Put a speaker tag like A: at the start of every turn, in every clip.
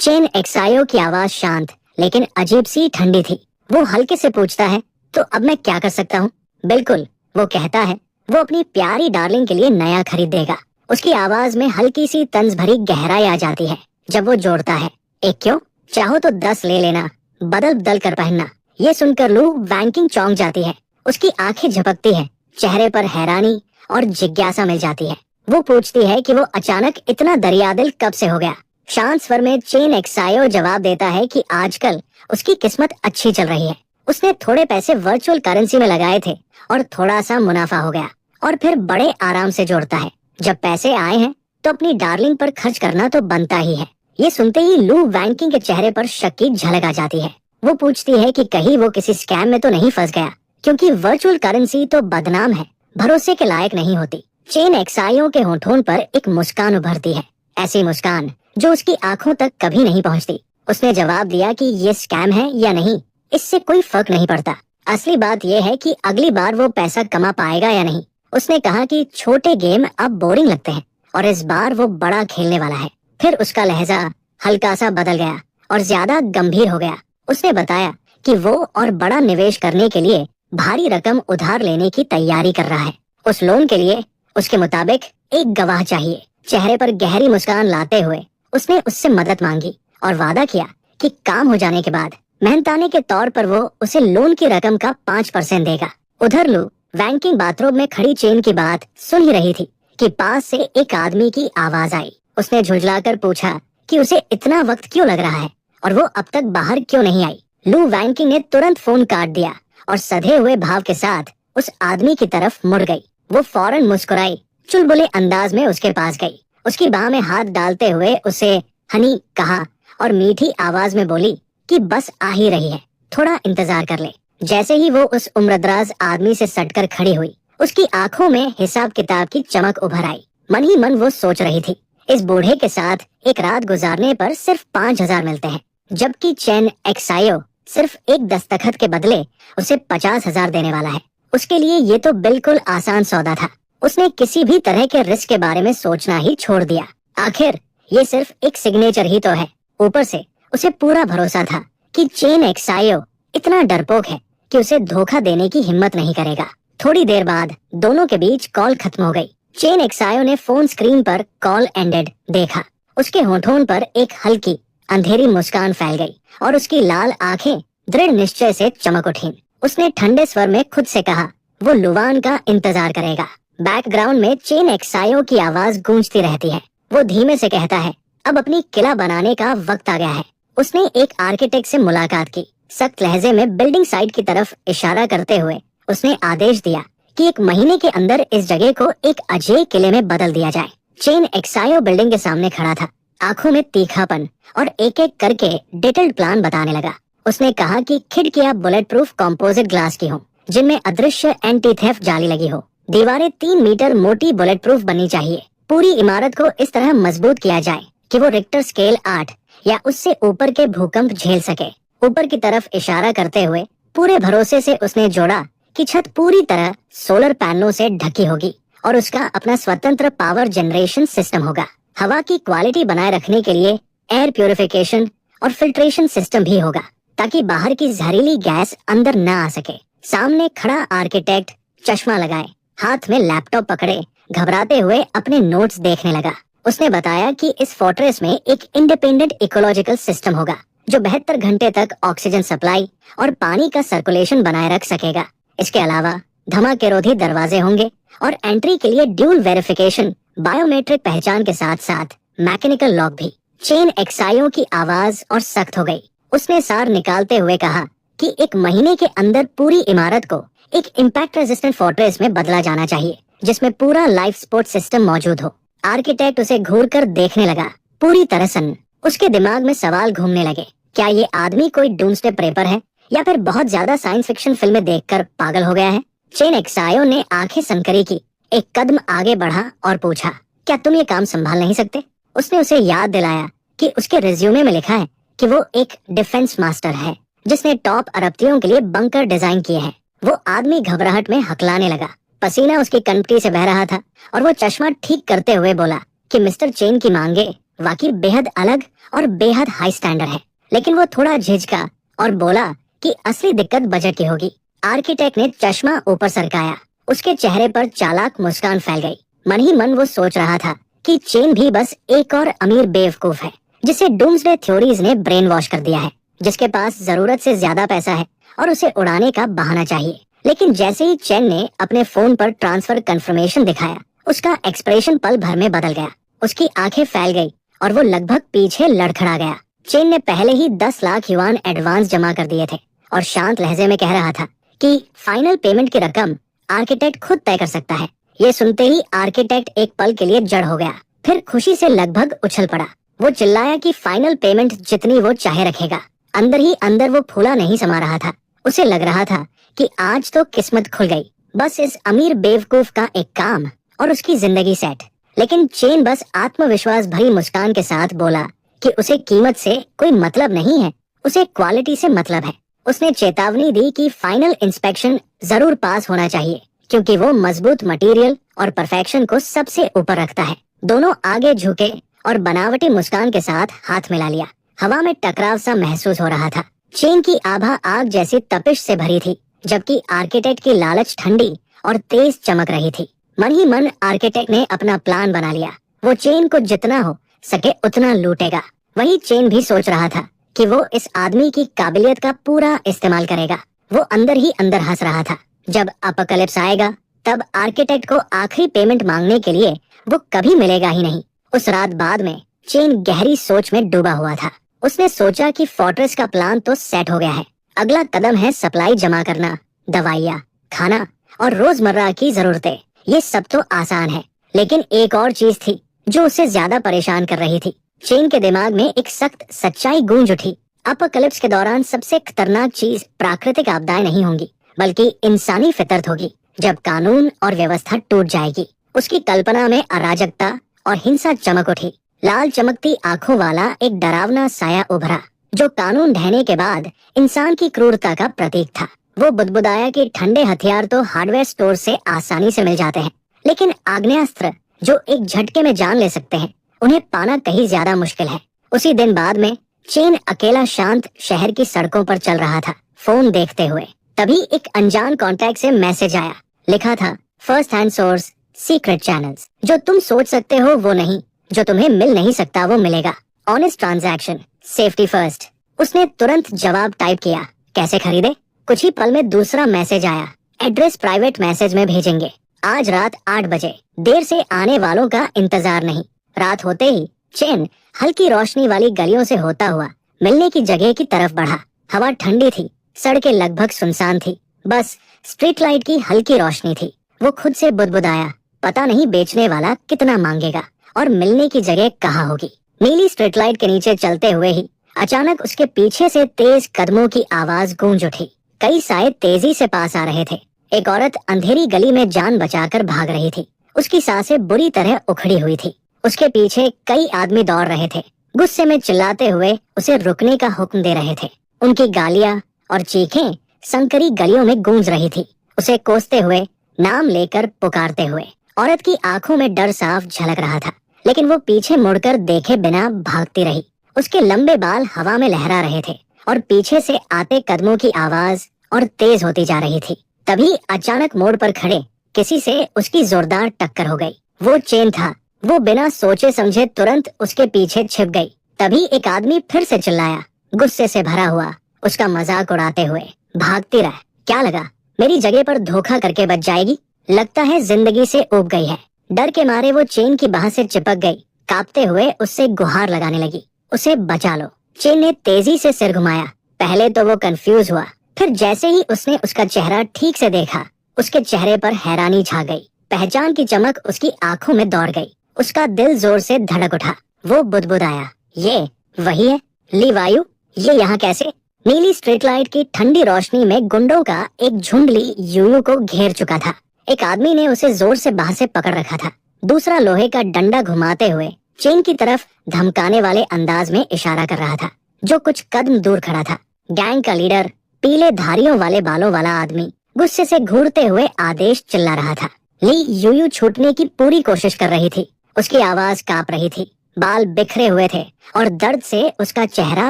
A: Chain एक्सायो की आवाज शांत लेकिन अजीब सी ठंडी थी। वो हल्के से पूछता है, तो अब मैं क्या कर सकता हूँ? बिल्कुल, वो कहता है, वो अपनी प्यारी डार्लिंग के लिए नया खरीदेगा। उसकी आवाज में हल्की सी तंज भरी गहराई आ जाती है जब वो जोड़ता है, एक क्यों? चाहो तो 10 ले लेना, बदल बदल कर पहनना। ये सुनकर लू वैंकिंग चौंक जाती है। उसकी आंखें झपकती है, चेहरे पर हैरानी और जिज्ञासा मिल जाती है। वो पूछती है कि वो अचानक इतना दरियादिल कब से हो गया। शांत स्वर में चेन एक्सायो जवाब देता है कि आजकल उसकी किस्मत अच्छी चल रही है। उसने थोड़े पैसे वर्चुअल करेंसी में लगाए थे और थोड़ा सा मुनाफा हो गया, और फिर बड़े आराम से जोड़ता है। जब पैसे आए हैं तो अपनी डार्लिंग पर खर्च करना तो बनता ही है। ये सुनते ही लू वैंकिंग के चेहरे पर शक की झलक आ जाती है। वो पूछती है कि कहीं वो किसी स्कैम में तो नहीं फंस गया, क्योंकि वर्चुअल करेंसी तो बदनाम है, भरोसे के लायक नहीं होती। चेन एक्सायो के होठों पर एक मुस्कान उभरती है, ऐसी मुस्कान जो उसकी आंखों तक कभी नहीं पहुंचती। उसने जवाब दिया कि ये स्कैम है या नहीं, इससे कोई फर्क नहीं पड़ता। असली बात यह है कि अगली बार वो पैसा कमा पाएगा या नहीं। उसने कहा कि छोटे गेम अब बोरिंग लगते हैं और इस बार वो बड़ा खेलने वाला है। फिर उसका लहजा हल्का सा बदल गया और ज्यादा गंभीर हो गया। उसने बताया कि वो और बड़ा निवेश करने के लिए भारी रकम उधार लेने की तैयारी कर रहा है। उस लोन के लिए उसके मुताबिक एक गवाह चाहिए। चेहरे पर गहरी मुस्कान लाते हुए उसने उससे मदद मांगी और वादा किया कि काम हो जाने के बाद मेहनताने के तौर पर वो उसे लोन की रकम का 5% देगा। उधर लू वैंकिंग बाथरूम में खड़ी चेन की बात सुन ही रही थी कि पास से एक आदमी की आवाज आई। उसने झुंझलाकर पूछा कि उसे इतना वक्त क्यों लग रहा है और वो अब तक बाहर क्यों नहीं आई। लू वैंकिंग ने तुरंत फोन काट दिया और सधे हुए भाव के साथ उस आदमी की तरफ मुड़ गई। वो फौरन मुस्कुराई, चुलबुले अंदाज में उसके पास गई, उसकी बाह में हाथ डालते हुए उसे हनी कहा और मीठी आवाज में बोली कि बस आ ही रही है, थोड़ा इंतजार कर ले। जैसे ही वो उस उम्रदराज आदमी से सटकर खड़ी हुई, उसकी आंखों में हिसाब किताब की चमक उभर आई। मन ही मन वो सोच रही थी, इस बूढ़े के साथ एक रात गुजारने पर सिर्फ 5,000 मिलते हैं, जबकि चेन एक्सायो सिर्फ एक दस्तखत के बदले उसे 50,000 देने वाला है। उसके लिए ये तो बिल्कुल आसान सौदा था। उसने किसी भी तरह के रिस्क के बारे में सोचना ही छोड़ दिया। आखिर ये सिर्फ एक सिग्नेचर ही तो है। ऊपर से उसे पूरा भरोसा था कि चेन एक्सायो इतना डरपोक है कि उसे धोखा देने की हिम्मत नहीं करेगा। थोड़ी देर बाद दोनों के बीच कॉल खत्म हो गई। चेन एक्सायो ने फोन स्क्रीन पर कॉल एंडेड देखा। उसके होठों पर एक हल्की अंधेरी मुस्कान फैल गई और उसकी लाल आंखें दृढ़ निश्चय से चमक उठीं। उसने ठंडे स्वर में खुद से कहा, वो लुवान का इंतजार करेगा। बैकग्राउंड में चेन एक्सायो की आवाज गूंजती रहती है। वो धीमे से कहता है, अब अपनी किला बनाने का वक्त आ गया है। उसने एक आर्किटेक्ट से मुलाकात की। सख्त लहजे में बिल्डिंग साइट की तरफ इशारा करते हुए उसने आदेश दिया कि 1 महीने के अंदर इस जगह को एक अजय किले में बदल दिया जाए। चेन एक्सायो बिल्डिंग के सामने खड़ा था, आंखों में तीखापन, और एक एक करके डिटेल्ड प्लान बताने लगा। उसने कहा कि खिड़कियां बुलेट प्रूफ कॉम्पोजिट ग्लास की हों, जिनमें अदृश्य एंटी थेफ्ट जाली लगी हो। दीवारें 3 मीटर मोटी बुलेट प्रूफ बननी चाहिए। पूरी इमारत को इस तरह मजबूत किया जाए कि वो रिक्टर स्केल 8 या उससे ऊपर के भूकंप झेल सके। ऊपर की तरफ इशारा करते हुए पूरे भरोसे से उसने जोड़ा कि छत पूरी तरह सोलर पैनलों से ढकी होगी और उसका अपना स्वतंत्र पावर जनरेशन सिस्टम होगा। हवा की क्वालिटी बनाए रखने के लिए एयर प्यूरिफिकेशन और फिल्ट्रेशन सिस्टम भी होगा, ताकि बाहर की जहरीली गैस अंदर न आ सके। सामने खड़ा आर्किटेक्ट चश्मा लगाए, हाथ में लैपटॉप पकड़े, घबराते हुए अपने नोट्स देखने लगा। उसने बताया कि इस फोर्ट्रेस में एक इंडिपेंडेंट इकोलॉजिकल सिस्टम होगा जो 72 घंटे तक ऑक्सीजन सप्लाई और पानी का सर्कुलेशन बनाए रख सकेगा। इसके अलावा धमाकेरोधी दरवाजे होंगे और एंट्री के लिए ड्यूल वेरिफिकेशन, बायोमेट्रिक पहचान के साथ साथ मैकेनिकल लॉक भी। चेन एक्सायो की आवाज और सख्त हो गई। उसने सार निकालते हुए कहा कि 1 महीने के अंदर पूरी इमारत को एक इम्पैक्ट रेजिस्टेंट फोर्ट्रेस में बदला जाना चाहिए, जिसमें पूरा लाइफ सपोर्ट सिस्टम मौजूद हो। आर्किटेक्ट उसे घूरकर देखने लगा, पूरी तरह सन्न। उसके दिमाग में सवाल घूमने लगे, क्या ये आदमी कोई डूम्सडे प्रेपर है या फिर बहुत ज्यादा साइंस फिक्शन फिल्में देखकर पागल हो गया है? चेन एक्सायो ने आंखें सनकरी की, एक कदम आगे बढ़ा और पूछा, क्या तुम ये काम संभाल नहीं सकते? उसने उसे याद दिलाया कि उसके रिज्यूमे में लिखा है कि वो एक डिफेंस मास्टर है जिसने टॉप अरबतियों के लिए बंकर डिजाइन किए हैं। वो आदमी घबराहट में हकलाने लगा, पसीना उसकी कनपटी से बह रहा था और वो चश्मा ठीक करते हुए बोला कि मिस्टर चेन की मांगे वाकई बेहद अलग और बेहद हाई स्टैंडर्ड है। लेकिन वो थोड़ा झिझका और बोला कि असली दिक्कत बजट की होगी। आर्किटेक्ट ने चश्मा ऊपर सरकाया। उसके चेहरे पर चालाक मुस्कान फैल गई। मन ही मन वो सोच रहा था कि चेन भी बस एक और अमीर बेवकूफ है जिसे डूम्सडे थ्योरीज ने ब्रेन वॉश कर दिया है, जिसके पास जरूरत से ज्यादा पैसा है और उसे उड़ाने का बहाना चाहिए। लेकिन जैसे ही चेन ने अपने फोन पर ट्रांसफर कंफर्मेशन दिखाया, उसका एक्सप्रेशन पल भर में बदल गया। उसकी आंखें फैल गई और वो लगभग पीछे लड़खड़ा गया। चेन ने पहले ही 10 लाख युआन एडवांस जमा कर दिए थे और शांत लहजे में कह रहा था कि फाइनल पेमेंट की रकम आर्किटेक्ट खुद तय कर सकता है। ये सुनते ही आर्किटेक्ट एक पल के लिए जड़ हो गया, फिर खुशी से लगभग उछल पड़ा। वो चिल्लाया कि फाइनल पेमेंट जितनी वो चाहे रखेगा। अंदर ही अंदर वो फूला नहीं समा रहा था। उसे लग रहा था कि आज तो किस्मत खुल गई, बस इस अमीर बेवकूफ का एक काम और उसकी जिंदगी सेट। लेकिन चेन बस आत्मविश्वास भरी मुस्कान के साथ बोला कि उसे कीमत से कोई मतलब नहीं है, उसे क्वालिटी से मतलब है। उसने चेतावनी दी कि फाइनल इंस्पेक्शन जरूर पास होना चाहिए क्योंकि वो मजबूत मटेरियल और परफेक्शन को सबसे ऊपर रखता है। दोनों आगे झुके और बनावटी मुस्कान के साथ हाथ मिला लिया। हवा में टकराव सा महसूस हो रहा था। चेन की आभा आग जैसी तपिश से भरी थी, जबकि आर्किटेक्ट की लालच ठंडी और तेज चमक रही थी। मन ही मन आर्किटेक्ट ने अपना प्लान बना लिया। वो चेन को जितना हो सके उतना लूटेगा। वही चेन भी सोच रहा था कि वो इस आदमी की काबिलियत का पूरा इस्तेमाल करेगा। वो अंदर ही अंदर हंस रहा था। जब अपोकलिप्स आएगा तब आर्किटेक्ट को आखिरी पेमेंट मांगने के लिए वो कभी मिलेगा ही नहीं। उस रात बाद में चेन गहरी सोच में डूबा हुआ था। उसने सोचा कि फोर्ट्रेस का प्लान तो सेट हो गया है। अगला कदम है सप्लाई जमा करना, दवाइयाँ, खाना और रोजमर्रा की जरूरतें। ये सब तो आसान है, लेकिन एक और चीज थी जो उसे ज्यादा परेशान कर रही थी। चेन के दिमाग में एक सख्त सच्चाई गूंज उठी। अपोकलिप्स के दौरान सबसे खतरनाक चीज प्राकृतिक आपदाएं नहीं होंगी, बल्कि इंसानी फितरत होगी। जब कानून और व्यवस्था टूट जाएगी। उसकी कल्पना में अराजकता और हिंसा चमक उठी। लाल चमकती आंखों वाला एक डरावना साया उभरा जो कानून ढहने के बाद इंसान की क्रूरता का प्रतीक था। वो बुदबुदाया कि ठंडे हथियार तो हार्डवेयर स्टोर से आसानी से मिल जाते हैं, लेकिन आग्नेयास्त्र जो एक झटके में जान ले सकते हैं, उन्हें पाना कहीं ज्यादा मुश्किल है। उसी दिन बाद में चेन अकेला शांत शहर की सड़कों पर चल रहा था, फोन देखते हुए। तभी एक अनजान कॉन्टैक्ट से मैसेज आया। लिखा था, first hand source, secret channels. जो तुम सोच सकते हो वो नहीं, जो तुम्हें मिल नहीं सकता वो मिलेगा। Honest transaction, safety first. उसने तुरंत जवाब टाइप किया, कैसे खरीदे? कुछ ही पल में दूसरा मैसेज आया, एड्रेस प्राइवेट मैसेज में भेजेंगे, आज रात 8 बजे। देर से आने वालों का इंतजार नहीं। रात होते ही चेन हल्की रोशनी वाली गलियों से होता हुआ मिलने की जगह की तरफ बढ़ा। हवा ठंडी थी, सड़कें लगभग सुनसान थी, बस स्ट्रीट लाइट की हल्की रोशनी थी। वो खुद से बुदबुदाया, पता नहीं बेचने वाला कितना मांगेगा और मिलने की जगह कहाँ होगी। नीली स्ट्रीट लाइट के नीचे चलते हुए ही अचानक उसके पीछे से तेज कदमों की आवाज गूंज उठी। कई साए तेजी से पास आ रहे थे। एक औरत अंधेरी गली में जान बचाकर भाग रही थी। उसकी सांसें बुरी तरह उखड़ी हुई थी। उसके पीछे कई आदमी दौड़ रहे थे, गुस्से में चिल्लाते हुए उसे रुकने का हुक्म दे रहे थे। उनकी गालियां और चीखें संकरी गलियों में गूंज रही थी, उसे कोसते हुए, नाम लेकर पुकारते हुए। औरत की आंखों में डर साफ झलक रहा था, लेकिन वो पीछे मुड़कर देखे बिना भागती रही। उसके लंबे बाल हवा में लहरा रहे थे और पीछे से आते कदमों की आवाज और तेज होती जा रही थी। तभी अचानक मोड़ पर खड़े किसी से उसकी जोरदार टक्कर हो गई। वो चेन था। वो बिना सोचे समझे तुरंत उसके पीछे छिप गई। तभी एक आदमी फिर से चिल्लाया, गुस्से से भरा हुआ, उसका मजाक उड़ाते हुए, भागती रह, क्या लगा मेरी जगह पर धोखा करके बच जाएगी? लगता है जिंदगी से ऊब गई है। डर के मारे वो चेन की बाह से चिपक गई, कांपते हुए उससे गुहार लगाने लगी, उसे बचा लो। चेन ने तेजी से सिर घुमाया। पहले तो वो कंफ्यूज हुआ, फिर जैसे ही उसने उसका चेहरा ठीक से देखा, उसके चेहरे पर हैरानी छा गई। पहचान की चमक उसकी आंखों में दौड़ गई। उसका दिल जोर से धड़क उठा। वो बुदबुदाया, ये वही है ली वायु, ये यहाँ कैसे? नीली स्ट्रीट लाइट की ठंडी रोशनी में गुंडों का एक झुंड ली यूयू को घेर चुका था। एक आदमी ने उसे जोर से बाह से पकड़ रखा था, दूसरा लोहे का डंडा घुमाते हुए चेन की तरफ धमकाने वाले अंदाज में इशारा कर रहा था, जो कुछ कदम दूर खड़ा था। गैंग का लीडर, पीले धारियों वाले बालों वाला आदमी, गुस्से से घूरते हुए आदेश चिल्ला रहा था। ली यूयू छूटने की पूरी कोशिश कर रही थी, उसकी आवाज कांप रही थी, बाल बिखरे हुए थे और दर्द से उसका चेहरा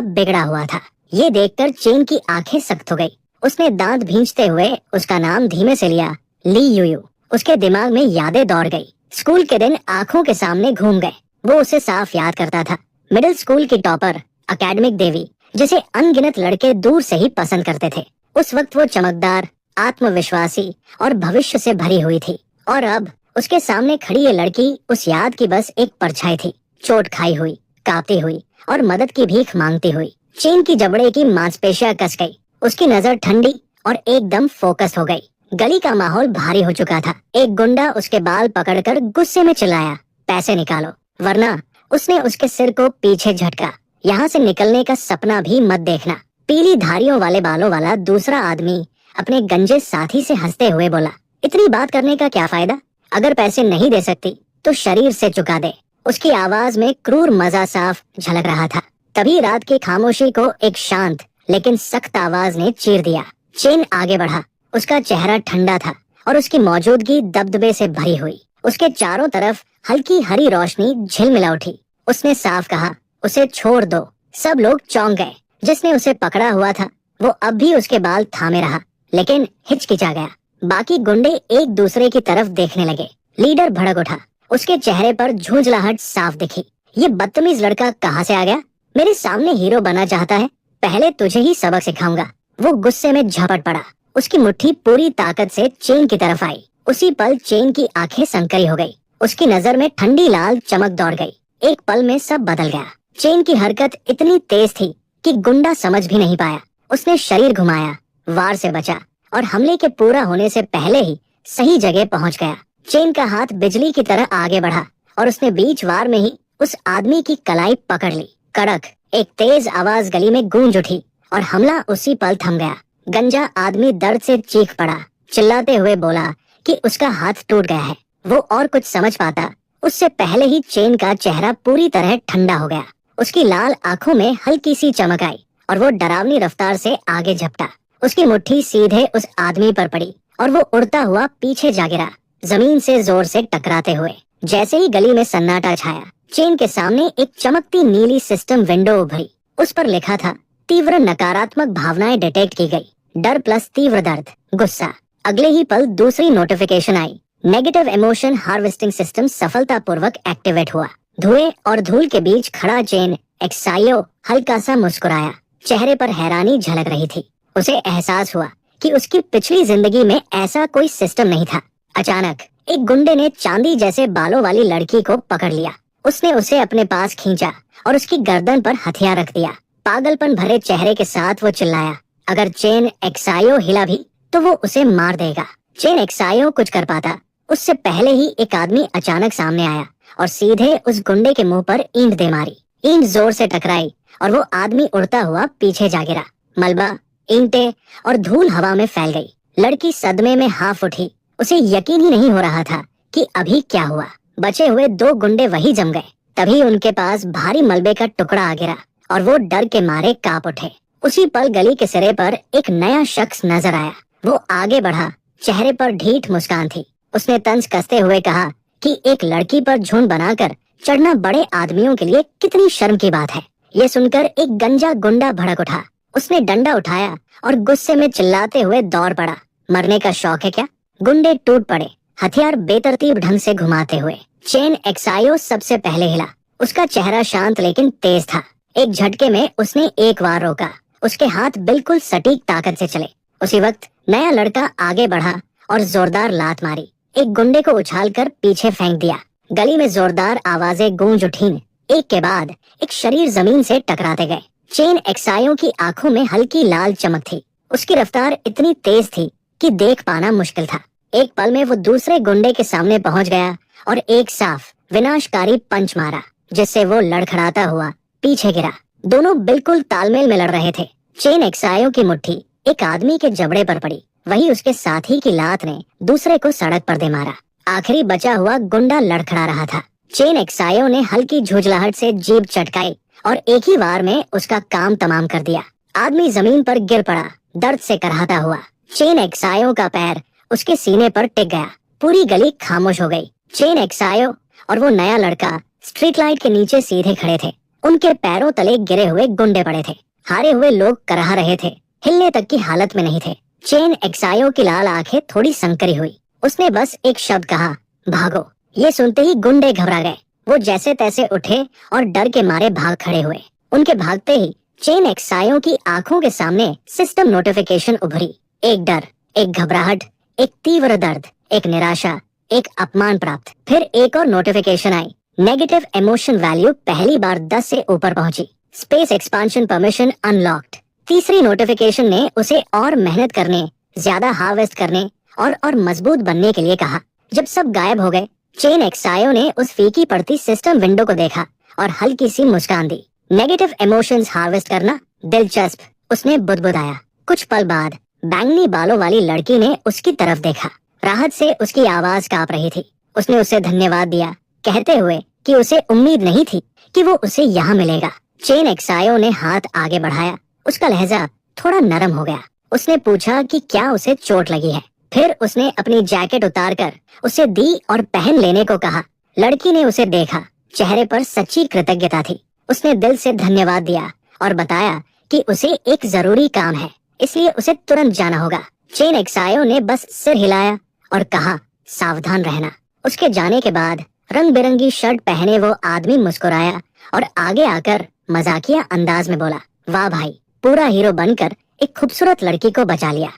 A: बिगड़ा हुआ था। ये देखकर चेन की आंखें सख्त हो गई। उसने दांत भींचते हुए उसका नाम धीमे से लिया, ली यूयू। उसके दिमाग में यादें दौड़ गई। स्कूल के दिन आंखों के सामने घूम गए। वो उसे साफ याद करता था। मिडिल स्कूल की टॉपर, एकेडमिक देवी, जिसे अनगिनत लड़के दूर से ही पसंद करते थे। उस वक्त वो चमकदार, आत्मविश्वासी और भविष्य से भरी हुई थी। और अब उसके सामने खड़ी ये लड़की उस याद की बस एक परछाई थी, चोट खाई हुई, कांपती हुई और मदद की भीख मांगती हुई। चेन की जबड़े की मांसपेशियां कस गई। उसकी नजर ठंडी और एकदम फोकस हो गई। गली का माहौल भारी हो चुका था। एक गुंडा उसके बाल पकड़कर गुस्से में चिल्लाया, पैसे निकालो वरना। उसने उसके सिर को पीछे झटका, यहाँ से निकलने का सपना भी मत देखना। पीली धारियों वाले बालों वाला दूसरा आदमी अपने गंजे साथी से हंसते हुए बोला, इतनी बात करने का क्या फायदा? अगर पैसे नहीं दे सकती तो शरीर से चुका दे। उसकी आवाज में क्रूर मजा साफ झलक रहा था। तभी रात की खामोशी को एक शांत लेकिन सख्त आवाज ने चीर दिया। चेन आगे बढ़ा। उसका चेहरा ठंडा था और उसकी मौजूदगी दबदबे से भरी हुई। उसके चारों तरफ हल्की हरी रोशनी झिलमिला उठी। उसने साफ कहा, उसे छोड़ दो। सब लोग चौंक गए। जिसने उसे पकड़ा हुआ था वो अब भी उसके बाल थामे रहा, लेकिन हिचकिचा गया। बाकी गुंडे एक दूसरे की तरफ देखने लगे। लीडर भड़क उठा। उसके चेहरे पर झुंझलाहट साफ दिखी। ये बदतमीज लड़का कहाँ से आ गया? मेरे सामने हीरो बना चाहता है? पहले तुझे ही सबक सिखाऊंगा। वो गुस्से में झपट पड़ा। उसकी मुट्ठी पूरी ताकत से चेन की तरफ आई। उसी पल चेन की आंखें संकरी हो गई। उसकी नजर में ठंडी लाल चमक दौड़ गई। एक पल में सब बदल गया। चेन की हरकत इतनी तेज थी कि गुंडा समझ भी नहीं पाया। उसने शरीर घुमाया, वार से बचा और हमले के पूरा होने से पहले ही सही जगह पहुंच गया। चेन का हाथ बिजली की तरह आगे बढ़ा और उसने बीच वार में ही उस आदमी की कलाई पकड़ ली। कड़क एक तेज आवाज गली में गूंज उठी और हमला उसी पल थम गया। गंजा आदमी दर्द से चीख पड़ा, चिल्लाते हुए बोला कि उसका हाथ टूट गया है। वो और कुछ समझ पाता उससे पहले ही चेन का चेहरा पूरी तरह ठंडा हो गया। उसकी लाल आंखों में हल्की सी चमक आई और वो डरावनी रफ्तार से आगे झपटा। उसकी मुट्ठी सीधे उस आदमी पर पड़ी और वो उड़ता हुआ पीछे जा गिरा, जमीन से जोर से टकराते हुए। जैसे ही गली में सन्नाटा छाया, चेन के सामने एक चमकती नीली सिस्टम विंडो उभरी। उस पर लिखा था, तीव्र नकारात्मक भावनाएं डिटेक्ट की गई, डर प्लस तीव्र दर्द, गुस्सा। अगले ही पल दूसरी नोटिफिकेशन आई, नेगेटिव इमोशन हार्वेस्टिंग सिस्टम सफलतापूर्वक एक्टिवेट हुआ। धुएं और धूल के बीच खड़ा चेन एक्सायो हल्का सा मुस्कुराया। चेहरे पर हैरानी झलक रही थी। उसे एहसास हुआ कि उसकी पिछली जिंदगी में ऐसा कोई सिस्टम नहीं था। अचानक एक गुंडे ने चांदी जैसे बालों वाली लड़की को पकड़ लिया। उसने उसे अपने पास खींचा और उसकी गर्दन पर हथियार रख दिया। पागलपन भरे चेहरे के साथ वो चिल्लाया, अगर चेन एक्सायो हिला भी तो वो उसे मार देगा। चेन एक्सायो कुछ कर पाता उससे पहले ही एक आदमी अचानक सामने आया और सीधे उस गुंडे के मुंह पर ईंट दे मारी। ईंट जोर से टकराई और वो आदमी उड़ता हुआ पीछे जा गिरा। मलबा, ईंटें और धूल हवा में फैल गई। लड़की सदमे में हाफ उठी। उसे यकीन ही नहीं हो रहा था कि अभी क्या हुआ। बचे हुए दो गुंडे वही जम गए। तभी उनके पास भारी मलबे का टुकड़ा आ गिरा और वो डर के मारे कांप उठे। उसी पल गली के सिरे पर एक नया शख्स नजर आया। वो आगे बढ़ा, चेहरे पर ढीठ मुस्कान थी। उसने तंज कसते हुए कहा कि एक लड़की पर झुंड बनाकर चढ़ना बड़े आदमियों के लिए कितनी शर्म की बात है। ये सुनकर एक गंजा गुंडा भड़क उठा। उसने डंडा उठाया और गुस्से में चिल्लाते हुए दौड़ पड़ा। मरने का शौक है क्या? गुंडे टूट पड़े, हथियार बेतरतीब ढंग से घुमाते हुए। चेन एक्सायो सबसे पहले हिला। उसका चेहरा शांत लेकिन तेज था। एक झटके में उसने एक बार रोका। उसके हाथ बिल्कुल सटीक ताकत से चले। उसी वक्त नया लड़का आगे बढ़ा और जोरदार लात मारी। एक गुंडे को उछालकर पीछे फेंक दिया। गली में जोरदार आवाजें गूंज उठीं। एक के बाद एक शरीर जमीन से टकराते गए। चेन एक्सायो की आंखों में हल्की लाल चमक थी। उसकी रफ्तार इतनी तेज थी कि देख पाना मुश्किल था। एक पल में वो दूसरे गुंडे के सामने पहुंच गया और एक साफ विनाशकारी पंच मारा, जिससे वो लड़खड़ाता हुआ पीछे गिरा। दोनों बिल्कुल तालमेल में लड़ रहे थे। चेन एक्सायो की मुट्ठी एक आदमी के जबड़े पर पड़ी, वही उसके साथी की लात ने दूसरे को सड़क पर दे मारा। आखिरी बचा हुआ गुंडा लड़खड़ा रहा था। चेन एक्सायो ने हल्की झुंझलाहट से जीभ चटकाई और एक ही वार में उसका काम तमाम कर दिया। आदमी जमीन पर गिर पड़ा, दर्द से कराहता हुआ। चेन एक्सायो का पैर उसके सीने पर टिक गया। पूरी गली खामोश हो गई। चेन एक्सायो और वो नया लड़का स्ट्रीट लाइट के नीचे सीधे खड़े थे। उनके पैरों तले गिरे हुए गुंडे पड़े थे। हारे हुए लोग कराह रहे थे, हिलने तक की हालत में नहीं थे। चेन एक्सायो की लाल आंखें थोड़ी संकरी हुई। उसने बस एक शब्द कहा, भागो। ये सुनते ही गुंडे घबरा गए। वो जैसे तैसे उठे और डर के मारे भाग खड़े हुए। उनके भागते ही चेन एक्सायो की आंखों के सामने सिस्टम नोटिफिकेशन उभरी। एक डर, एक घबराहट, एक तीव्र दर्द, एक निराशा, एक अपमान प्राप्त। फिर एक और नोटिफिकेशन आई। नेगेटिव इमोशन वैल्यू पहली बार 10 से ऊपर पहुंची। Space expansion permission unlocked. तीसरी नोटिफिकेशन ने उसे और मेहनत करने, ज्यादा हार्वेस्ट करने और मजबूत बनने के लिए कहा। जब सब गायब हो गए, चेन एक्सायो ने उस फीकी पड़ती सिस्टम विंडो को देखा और हल्की सी मुस्कान दी। नेगेटिव इमोशंस हार्वेस्ट करना दिलचस्प, उसने बुदबुदाया। कुछ पल बाद बैंगनी बालों वाली लड़की ने उसकी तरफ देखा। राहत से उसकी आवाज कांप रही थी। उसने उसे धन्यवाद दिया, कहते हुए कि उसे उम्मीद नहीं थी कि वो उसे यहाँ मिलेगा। चेन एक्सायो ने हाथ आगे बढ़ाया। उसका लहजा थोड़ा नरम हो गया। उसने पूछा कि क्या उसे चोट लगी है। फिर उसने अपनी जैकेट उतारकर उसे दी और पहन लेने को कहा। लड़की ने उसे देखा, चेहरे पर सच्ची कृतज्ञता थी। उसने दिल से धन्यवाद दिया और बताया कि उसे एक जरूरी काम है, इसलिए उसे तुरंत जाना होगा। चेन एक्सायो ने बस सिर हिलाया और कहा, सावधान रहना। उसके जाने के बाद रंग बिरंगी शर्ट पहने वो आदमी मुस्कुराया और आगे आकर मजाकिया अंदाज में बोला, वाह भाई, पूरा हीरो बनकर एक खूबसूरत लड़की को बचा लिया।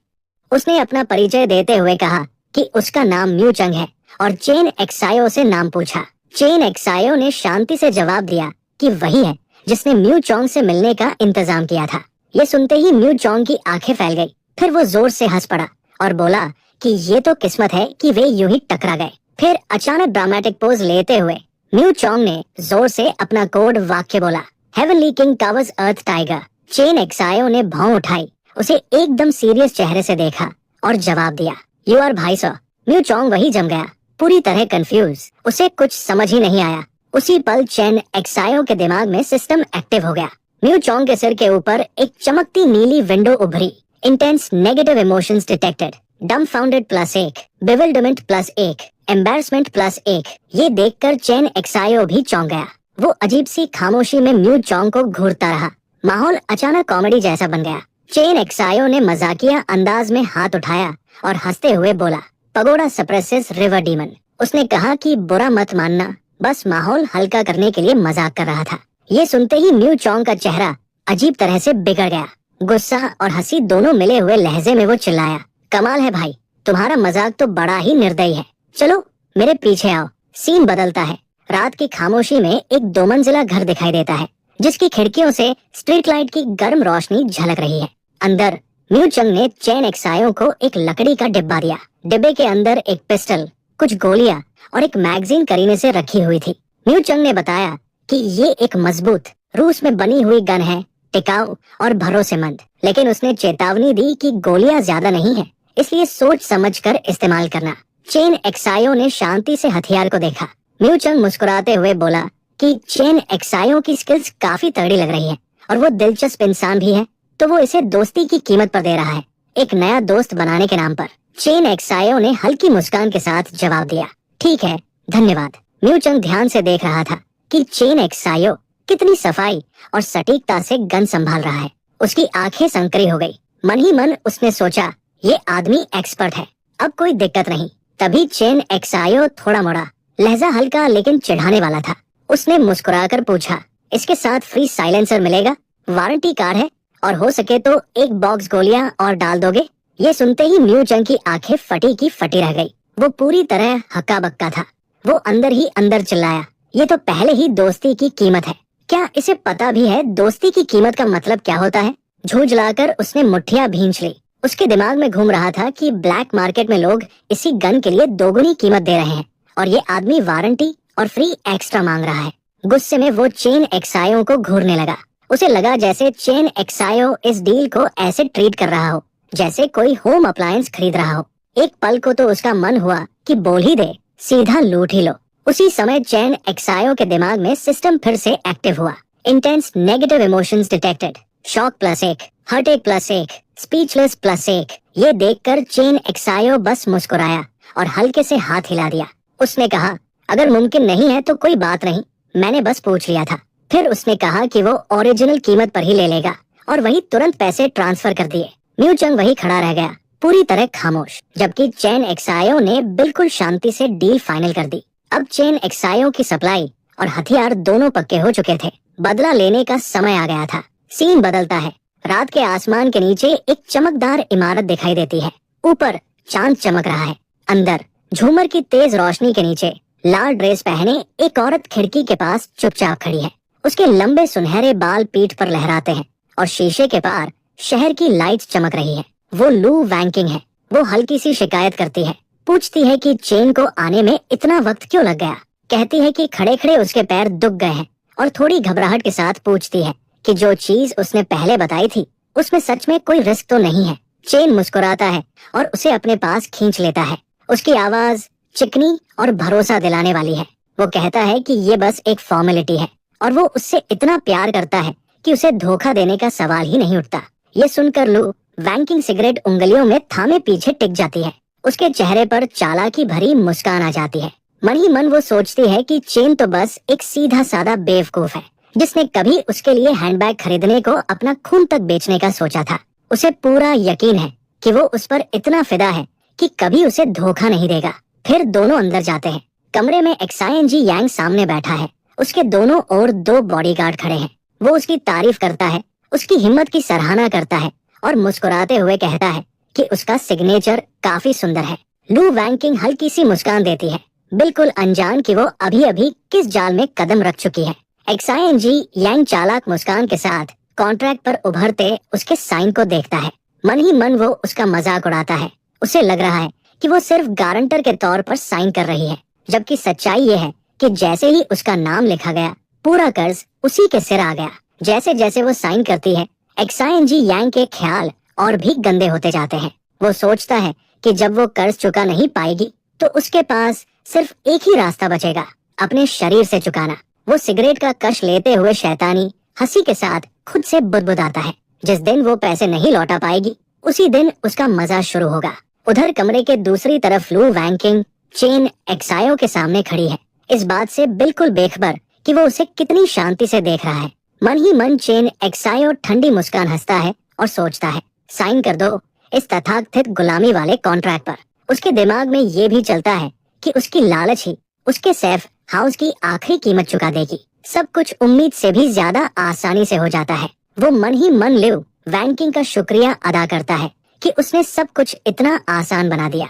A: उसने अपना परिचय देते हुए कहा कि उसका नाम म्यू चंग है और चेन एक्सायो से नाम पूछा। चेन एक्सायो ने शांति से जवाब दिया कि वही है जिसने म्यू चोंग से मिलने का इंतजाम किया था। ये सुनते ही म्यू चोंग की आंखें फैल गई। फिर वो जोर से हंस पड़ा और बोला कि ये तो किस्मत है कि वे यूं ही टकरा गए। फिर अचानक ड्रामेटिक पोज लेते हुए म्यू चोंग ने जोर से अपना कोड वाक्य बोला, हेवनली किंग कवर्स अर्थ टाइगर। चेन एक्सायो ने भौं उठाई, उसे एकदम सीरियस चेहरे से देखा और जवाब दिया, यू आर भाई सर। म्यू चोंग वही जम गया, पूरी तरह कंफ्यूज। उसे कुछ समझ ही नहीं आया। उसी पल चेन एक्सायो के दिमाग में सिस्टम एक्टिव हो गया। म्यू चोंग के सिर के ऊपर एक चमकती नीली विंडो उभरी। Intense negative emotions detected, डम्बफाउंडेड +1, बेविल्डरमेंट +1, embarrassment +1। ये देखकर चेन एक्सायो भी चौंक गया। वो अजीब सी खामोशी में म्यू चोंग को घूरता रहा। माहौल अचानक कॉमेडी जैसा बन गया। चेन एक्सायो ने मजाकिया अंदाज में हाथ उठाया और हंसते हुए बोला, पगोडा सप्रेसेस रिवर डीमन। उसने कहा कि बुरा मत मानना, बस माहौल हल्का करने के लिए मजाक कर रहा था। ये सुनते ही म्यू चोंग का चेहरा अजीब तरह से बिगड़ गया। गुस्सा और हंसी दोनों मिले हुए लहजे में वो चिल्लाया, कमाल है भाई, तुम्हारा मजाक तो बड़ा ही निर्दयी है। चलो मेरे पीछे आओ। सीन बदलता है। रात की खामोशी में एक 2 मंजिला घर दिखाई देता है, जिसकी खिड़कियों से स्ट्रीट लाइट की गर्म रोशनी झलक रही है। अंदर म्यू चंग ने चेन एक्सायो को एक लकड़ी का डिब्बा दिया। डिब्बे के अंदर एक पिस्टल, कुछ गोलियां और एक मैगजीन करीने से रखी हुई थी। म्यू चंग ने बताया कि ये एक मजबूत रूस में बनी हुई गन है, टिकाऊ और भरोसेमंद। लेकिन उसने चेतावनी दी कि गोलियां ज्यादा नहीं है, इसलिए सोच समझकर इस्तेमाल करना। चेन एक्सायो ने शांति से हथियार को देखा। म्यू चंग मुस्कुराते हुए बोला कि चेन एक्सायो की स्किल्स काफी तगड़ी लग रही है और वो दिलचस्प इंसान भी है, तो वो इसे दोस्ती की कीमत पर दे रहा है, एक नया दोस्त बनाने के नाम पर। चेन एक्सायो ने हल्की मुस्कान के साथ जवाब दिया, ठीक है, धन्यवाद। म्यू चंग ध्यान से देख रहा था कि चेन एक्सायो कितनी सफाई और सटीकता से गन संभाल रहा है। उसकी आंखें संकरी हो गई। मन ही मन उसने सोचा, ये आदमी एक्सपर्ट है, अब कोई दिक्कत नहीं। तभी चेन एक्सायो थोड़ा मुड़ा, लहजा हल्का लेकिन चिढ़ाने वाला था। उसने मुस्कुराकर पूछा, इसके साथ फ्री साइलेंसर मिलेगा, वारंटी कार्ड है और हो सके तो एक बॉक्स गोलियां और डाल दोगे। ये सुनते ही म्यू चंग की आंखें फटी की फटी रह गई। वो पूरी तरह हक्का बक्का था। वो अंदर ही अंदर चिल्लाया, ये तो पहले ही दोस्ती की कीमत है। क्या इसे पता भी है दोस्ती की कीमत का मतलब क्या होता है? झूझलाकर उसने मुट्ठियां भींच ली। उसके दिमाग में घूम रहा था कि ब्लैक मार्केट में लोग इसी गन के लिए दोगुनी कीमत दे रहे हैं और ये आदमी वारंटी और फ्री एक्स्ट्रा मांग रहा है। गुस्से में वो चेन एक्सायो को घूरने लगा। उसे लगा जैसे चेन एक्सायो इस डील को ऐसे ट्रीट कर रहा हो जैसे कोई होम अप्लायंस खरीद रहा हो। एक पल को तो उसका मन हुआ कि बोल ही दे, सीधा लूट ही लो। उसी समय चेन एक्सायो के दिमाग में सिस्टम फिर से एक्टिव हुआ। Intense negative emotions detected, shock +1, Heartect +1, speechless +1। ये देखकर चेन एक्सायो बस मुस्कुराया और हल्के से हाथ हिला दिया। उसने कहा, अगर मुमकिन नहीं है तो कोई बात नहीं, मैंने बस पूछ लिया था। फिर उसने कहा कि वो ओरिजिनल कीमत पर ही ले लेगा और वही तुरंत पैसे ट्रांसफर कर दिए। म्यू चंग वही खड़ा रह गया, पूरी तरह खामोश, जबकि चेन एक्सायो ने बिल्कुल शांति से डील फाइनल कर दी। अब चेन एक्सायो की सप्लाई और हथियार दोनों पक्के हो चुके थे। बदला लेने का समय आ गया था। सीन बदलता है। रात के आसमान के नीचे एक चमकदार इमारत दिखाई देती है। ऊपर चांद चमक रहा है। अंदर झूमर की तेज रोशनी के नीचे लाल ड्रेस पहने एक औरत खिड़की के पास चुपचाप खड़ी है। उसके लंबे सुनहरे बाल पीठ पर लहराते हैं और शीशे के पार शहर की लाइट्स चमक रही है। वो लू वैंकिंग है। वो हल्की सी शिकायत करती है, पूछती है कि चेन को आने में इतना वक्त क्यों लग गया। कहती है कि खड़े खड़े उसके पैर दुख गए हैं और थोड़ी घबराहट के साथ पूछती है कि जो चीज उसने पहले बताई थी उसमें सच में कोई रिस्क तो नहीं है। चेन मुस्कुराता है और उसे अपने पास खींच लेता है। उसकी आवाज चिकनी और भरोसा दिलाने वाली है। वो कहता है कि ये बस एक फॉर्मेलिटी है और वो उससे इतना प्यार करता है कि उसे धोखा देने का सवाल ही नहीं उठता। ये सुनकर लू वैंकिंग सिगरेट उंगलियों में थामे पीछे टिक जाती है। उसके चेहरे पर चालाकी भरी मुस्कान आ जाती है। मन ही मन वो सोचती है कि चेन तो बस एक सीधा सादा बेवकूफ है जिसने कभी उसके लिए हैंडबैग खरीदने को अपना खून तक बेचने का सोचा था। उसे पूरा यकीन है कि वो उस पर इतना फिदा है कि कभी उसे धोखा नहीं देगा। फिर दोनों अंदर जाते हैं। कमरे में एक्सायन-जी यांग सामने बैठा है। उसके दोनों ओर 2 बॉडीगार्ड खड़े हैं। वो उसकी तारीफ करता है, उसकी हिम्मत की सराहना करता है और मुस्कुराते हुए कहता है कि उसका सिग्नेचर काफी सुंदर है। लू वैंकिंग हल्की सी मुस्कान देती है, बिल्कुल अनजान कि वो अभी अभी किस जाल में कदम रख चुकी है। एक्सायन-जी यांग चालाक मुस्कान के साथ कॉन्ट्रैक्ट पर उभरते उसके साइन को देखता है। मन ही मन वो उसका मजाक उड़ाता है। उसे लग रहा है कि वो सिर्फ गारंटर के तौर पर साइन कर रही है, जबकि सच्चाई ये है कि जैसे ही उसका नाम लिखा गया पूरा कर्ज उसी के सिर आ गया। जैसे जैसे वो साइन करती है एक्सायन-जी यांग के ख्याल और भी गंदे होते जाते हैं। वो सोचता है कि जब वो कर्ज चुका नहीं पाएगी तो उसके पास सिर्फ एक ही रास्ता बचेगा, अपने शरीर से चुकाना। वो सिगरेट का कश लेते हुए शैतानी हंसी के साथ खुद से बुदबुदाता है। जिस दिन वो पैसे नहीं लौटा पाएगी उसी दिन उसका मजा शुरू होगा। उधर कमरे के दूसरी तरफ लू वैंकिंग चेन एक्सायो के सामने खड़ी है, इस बात से बिल्कुल बेखबर कि वो उसे कितनी शांति से देख रहा है। मन ही मन चेन एक्सायो ठंडी मुस्कान हंसता है और सोचता है, साइन कर दो इस तथाकथित गुलामी वाले कॉन्ट्रैक्ट पर। उसके दिमाग में ये भी चलता है कि उसकी लालच ही उसके सेफ हाउस की आखिरी कीमत चुका देगी। सब कुछ उम्मीद से भी ज्यादा आसानी से हो जाता है। वो मन ही मन लिव वैंकिंग का शुक्रिया अदा करता है कि उसने सब कुछ इतना आसान बना दिया।